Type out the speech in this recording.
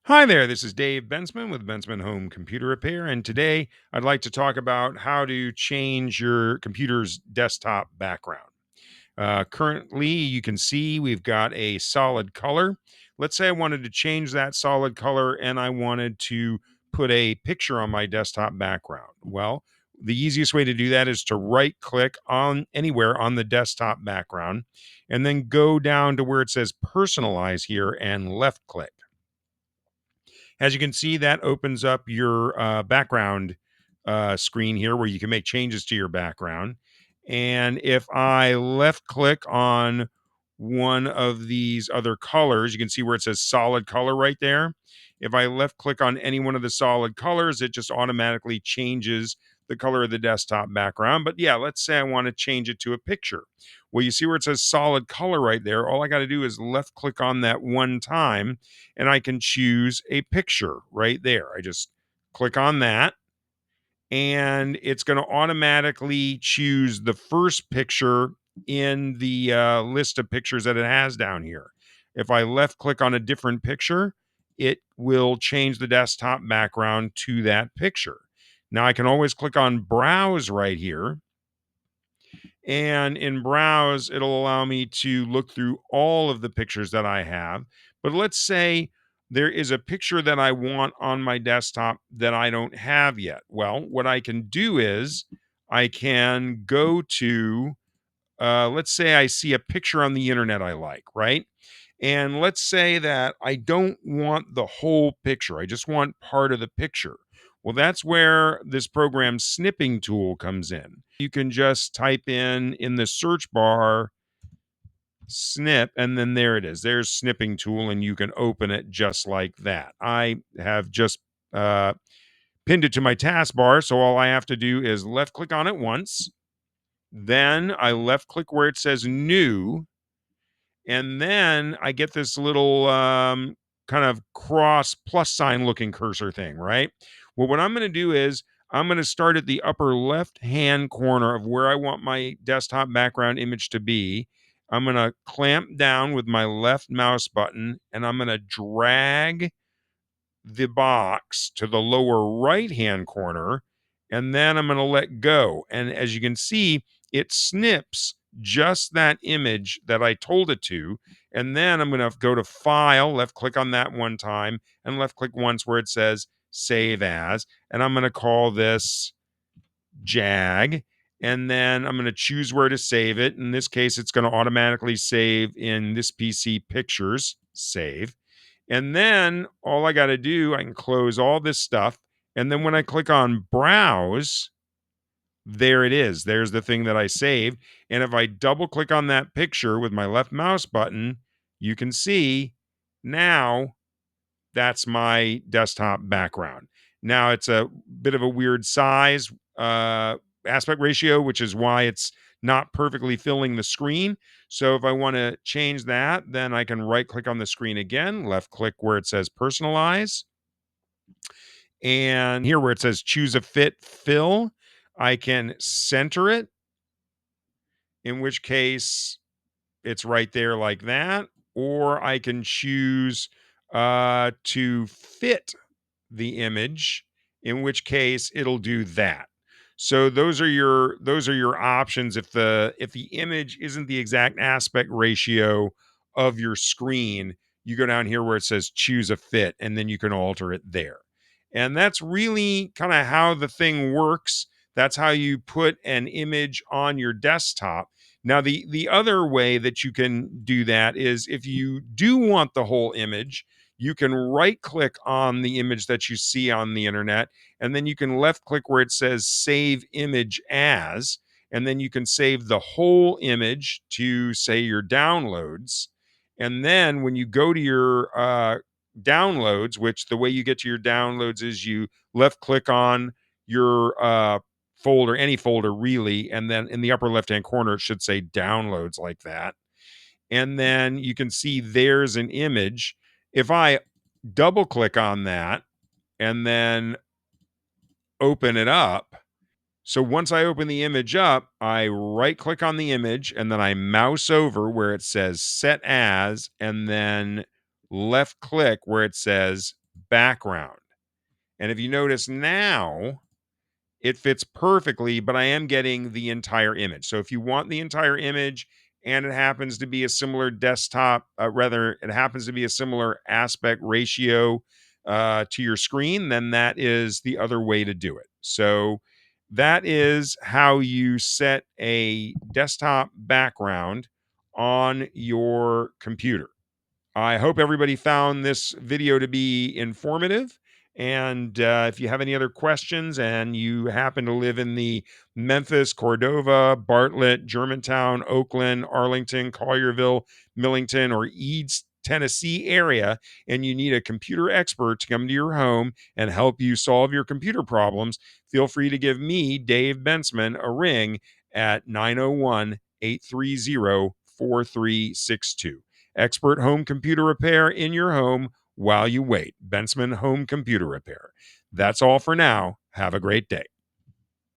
Hi there, this is Dave Bensman with Bensman Home Computer Repair, and today I'd like to talk about how to change your computer's desktop background. Currently, you can see we've got a solid color. Let's say I wanted to change that solid color and I wanted to put a picture on my desktop background. Well, the easiest way to do that is to right click on anywhere on the desktop background and then go down to where it says personalize here and left click. As you can see, that opens up your background screen here where you can make changes to your background. And if I left click on one of these other colors, you can see where it says solid color right there. If I left click on any one of the solid colors, it just automatically changes the color of the desktop background. But yeah, let's say I want to change it to a picture. Well, you see where it says solid color right there. All I got to do is left click on that one time and I can choose a picture right there. I just click on that and it's going to automatically choose the first picture in the list of pictures that it has down here. If I left click on a different picture, it will change the desktop background to that picture. Now I can always click on browse right here, and in browse, it'll allow me to look through all of the pictures that I have. But let's say there is a picture that I want on my desktop that I don't have yet. Well, what I can do is I can go to, let's say I see a picture on the internet I like, right? And let's say that I don't want the whole picture, I just want part of the picture. Well, that's where this program's snipping tool comes in. You can just type in the search bar snip, and then there it is. There's snipping tool, and you can open it just like that. I have just uh, pinned it to my taskbar, so all I have to do is left click on it once. Then I left click where it says new, and then I get this little kind of cross plus sign looking cursor thing, right? Well, what I'm going to do is I'm going to start at the upper left hand corner of where I want my desktop background image to be. I'm going to clamp down with my left mouse button and I'm going to drag the box to the lower right hand corner, and then I'm going to let go. And as you can see, it snips just that image that I told it to. And then I'm going to go to File, left click on that one time, and left click once where it says Save As. And I'm going to call this Jag. And then I'm going to choose where to save it. In this case, it's going to automatically save in this PC Pictures, save. And then all I got to do, I can close all this stuff. And then when I click on browse, there it is. There's the thing that I saved. And if I double click on that picture with my left mouse button, you can see now that's my desktop background. Now it's a bit of a weird size, aspect ratio, which is why it's not perfectly filling the screen. So if I want to change that, then I can right click on the screen again, left click where it says personalize. And here where it says choose a fit fill, I can center it, in which case it's right there like that. Or I can choose to fit the image, in which case it'll do that. So those are your options if the image isn't the exact aspect ratio of your screen. You go down here where it says choose a fit and then you can alter it there. And that's really kind of how the thing works. That's how you put an image on your desktop. Now, the other way that you can do that is if you do want the whole image, you can right click on the image that you see on the internet, and then you can left click where it says save image as, and then you can save the whole image to, say, your downloads. And then when you go to your downloads, which the way you get to your downloads is you left click on your folder, any folder really, and then in the upper left hand corner it should say downloads like that. And then you can see there's an image. If I double click on that and then open it up, so once I open the image up, I right click on the image and then I mouse over where it says set as, and then left click where it says background. And if you notice now, it fits perfectly, but I am getting the entire image. So if you want the entire image and it happens to be a similar desktop, it happens to be a similar aspect ratio to your screen, then that is the other way to do it. So that is how you set a desktop background on your computer. I hope everybody found this video to be informative. And if you have any other questions and you happen to live in the Memphis, Cordova, Bartlett, Germantown, Oakland, Arlington, Collierville, Millington, or Eads, Tennessee area, and you need a computer expert to come to your home and help you solve your computer problems, feel free to give me, Dave Bensman, a ring at 901 830 4362. Expert home computer repair in your home while you wait. Bensman Home Computer Repair. That's all for now. Have a great day.